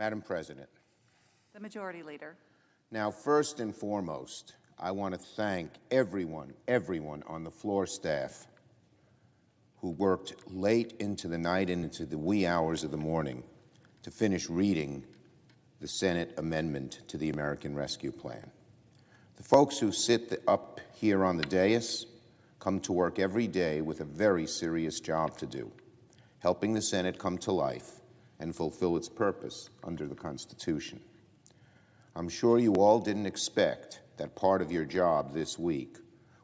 Madam President. The Majority Leader. Now, first and foremost, I want to thank everyone on the floor staff who worked late into the night and into the wee hours of the morning to finish reading the Senate amendment to the American Rescue Plan. The folks who sit up here on the dais come to work every day with a very serious job to do, helping the Senate come to life and fulfill its purpose under the Constitution. I'm sure you all didn't expect that part of your job this week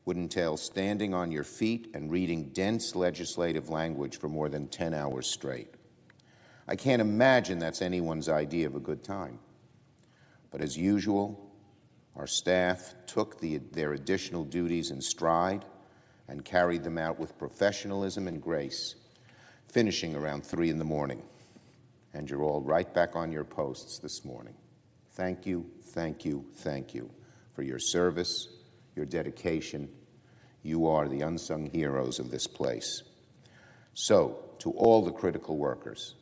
would entail standing on your feet and reading dense legislative language for more than 10 hours straight. I can't imagine that's anyone's idea of a good time. But as usual, our staff took their additional duties in stride and carried them out with professionalism and grace, finishing around 3 in the morning. And you're all right back on your posts this morning. Thank you, thank you, thank you for your service, your dedication. You are the unsung heroes of this place. So, to all the critical workers,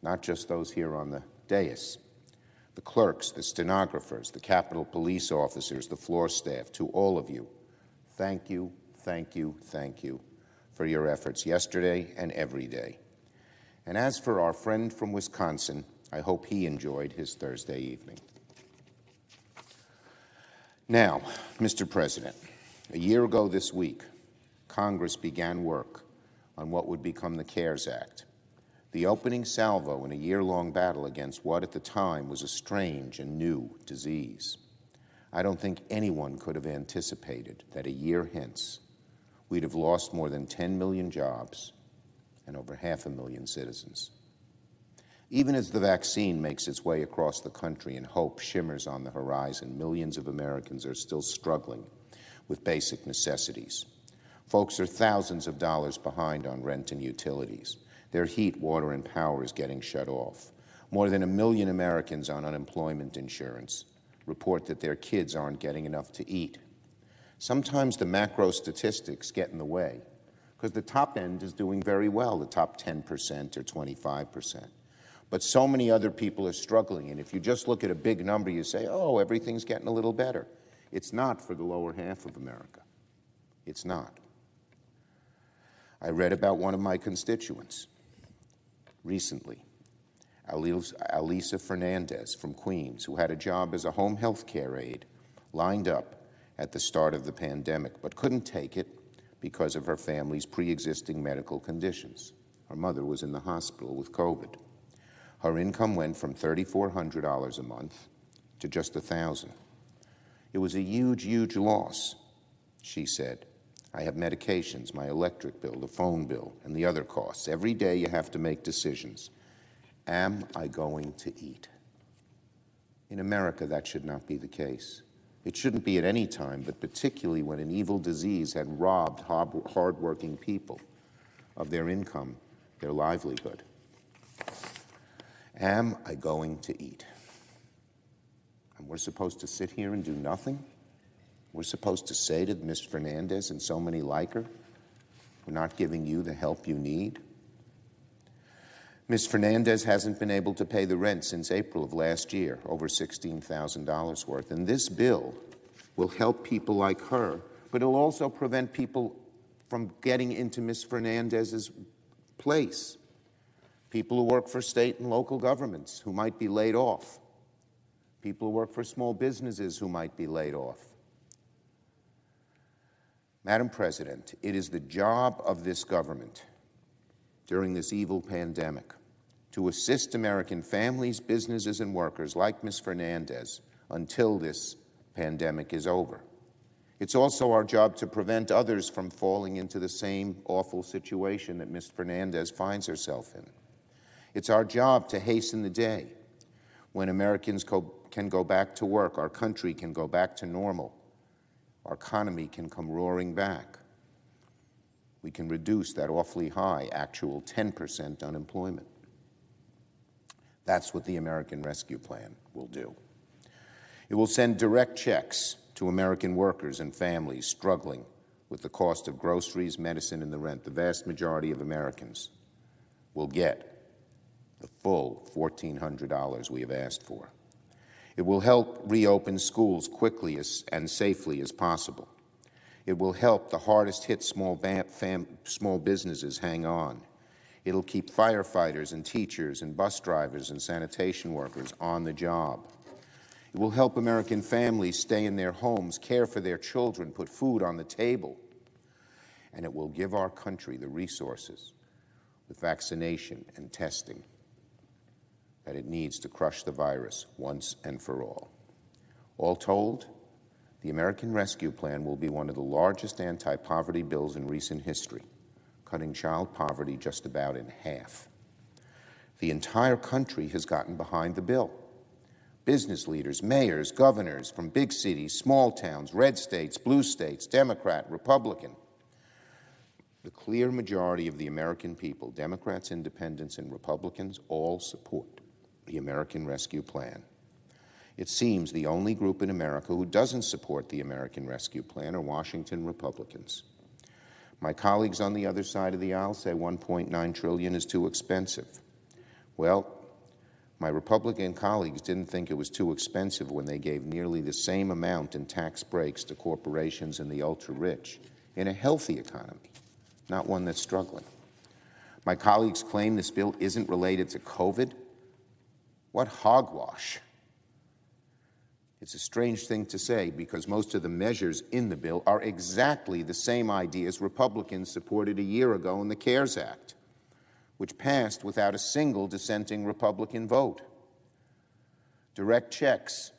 not just those here on the dais, the clerks, the stenographers, the Capitol Police officers, the floor staff, to all of you, thank you, thank you, thank you for your efforts yesterday and every day. And as for our friend from Wisconsin, I hope he enjoyed his Thursday evening. Now, Mr. President, a year ago this week, Congress began work on what would become the CARES Act, the opening salvo in a year-long battle against what at the time was a strange and new disease. I don't think anyone could have anticipated that a year hence, we'd have lost more than 10 million jobs and over 500,000 citizens. Even as the vaccine makes its way across the country and hope shimmers on the horizon, millions of Americans are still struggling with basic necessities. Folks are thousands of dollars behind on rent and utilities. Their heat, water, and power is getting shut off. More than 1 million Americans on unemployment insurance report that their kids aren't getting enough to eat. Sometimes the macro statistics get in the way because the top end is doing very well, the top 10% or 25%. But so many other people are struggling, and if you just look at a big number, you say, oh, everything's getting a little better. It's not for the lower half of America. It's not. I read about one of my constituents recently, Alisa Fernandez from Queens, who had a job as a home health care aide lined up at the start of the pandemic, but couldn't take it because of her family's pre-existing medical conditions. Her mother was in the hospital with COVID. Her income went from $3,400 a month to just $1,000. It was a huge, huge loss, she said. I have medications, my electric bill, the phone bill, and the other costs. Every day you have to make decisions. Am I going to eat? In America, that should not be the case. It shouldn't be at any time, but particularly when an evil disease had robbed hardworking people of their income, their livelihood. Am I going to eat? And we're supposed to sit here and do nothing? We're supposed to say to Ms. Fernandez and so many like her, we're not giving you the help you need? Ms. Fernandez hasn't been able to pay the rent since April of last year, over $16,000 worth. And this bill will help people like her, but it'll also prevent people from getting into Ms. Fernandez's place. People who work for state and local governments who might be laid off. People who work for small businesses who might be laid off. Madam President, it is the job of this government during this evil pandemic to assist American families, businesses, and workers like Ms. Fernandez until this pandemic is over. It's also our job to prevent others from falling into the same awful situation that Ms. Fernandez finds herself in. It's our job to hasten the day when Americans can go back to work, our country can go back to normal, our economy can come roaring back. We can reduce that awfully high actual 10% unemployment. That's what the American Rescue Plan will do. It will send direct checks to American workers and families struggling with the cost of groceries, medicine, and the rent. The vast majority of Americans will get the full $1,400 we have asked for. It will help reopen schools quickly and safely as possible. It will help the hardest-hit small businesses hang on. It'll keep firefighters and teachers and bus drivers and sanitation workers on the job. It will help American families stay in their homes, care for their children, put food on the table. And it will give our country the resources with vaccination and testing that it needs to crush the virus once and for all. All told, the American Rescue Plan will be one of the largest anti-poverty bills in recent history, cutting child poverty just about in half. The entire country has gotten behind the bill. Business leaders, mayors, governors from big cities, small towns, red states, blue states, Democrat, Republican. The clear majority of the American people, Democrats, Independents, and Republicans, all support the American Rescue Plan. It seems the only group in America who doesn't support the American Rescue Plan are Washington Republicans. My colleagues on the other side of the aisle say $1.9 trillion is too expensive. Well, my Republican colleagues didn't think it was too expensive when they gave nearly the same amount in tax breaks to corporations and the ultra-rich in a healthy economy, not one that's struggling. My colleagues claim this bill isn't related to COVID. What hogwash. It's a strange thing to say because most of the measures in the bill are exactly the same ideas Republicans supported a year ago in the CARES Act, which passed without a single dissenting Republican vote. Direct checks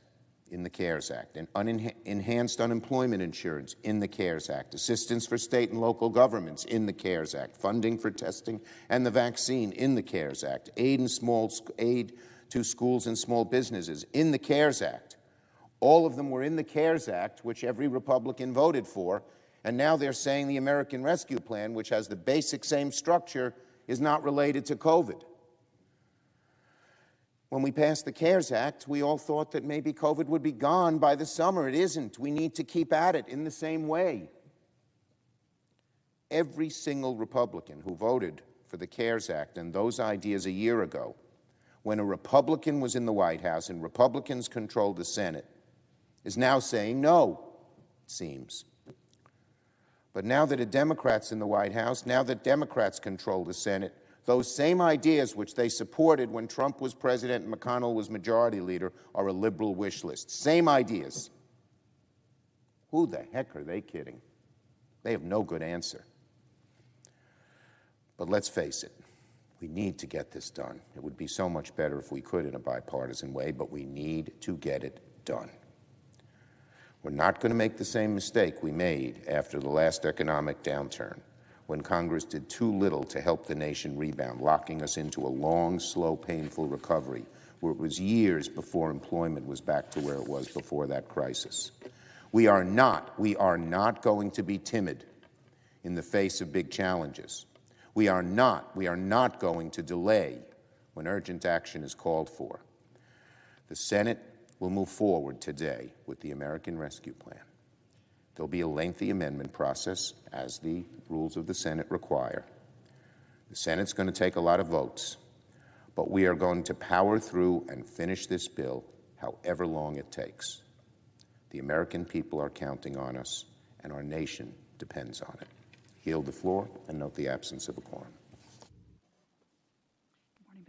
in the CARES Act, and enhanced unemployment insurance in the CARES Act, assistance for state and local governments in the CARES Act, funding for testing and the vaccine in the CARES Act, aid to schools and small businesses in the CARES Act. All of them were in the CARES Act, which every Republican voted for, and now they're saying the American Rescue Plan, which has the basic same structure, is not related to COVID. When we passed the CARES Act, we all thought that maybe COVID would be gone by the summer. It isn't. We need to keep at it in the same way. Every single Republican who voted for the CARES Act and those ideas a year ago, when a Republican was in the White House and Republicans controlled the Senate, is now saying no, it seems. But now that a Democrat's in the White House, now that Democrats control the Senate, those same ideas which they supported when Trump was president and McConnell was majority leader are a liberal wish list. Same ideas. Who the heck are they kidding? They have no good answer. But let's face it, we need to get this done. It would be so much better if we could in a bipartisan way, but we need to get it done. We're not going to make the same mistake we made after the last economic downturn, when Congress did too little to help the nation rebound, locking us into a long, slow, painful recovery, where it was years before employment was back to where it was before that crisis. We are not going to be timid in the face of big challenges. We are not going to delay when urgent action is called for. The Senate will move forward today with the American Rescue Plan. There'll be a lengthy amendment process, as the rules of the Senate require. The Senate's going to take a lot of votes, but we are going to power through and finish this bill however long it takes. The American people are counting on us, and our nation depends on it. Yield the floor and note the absence of a quorum.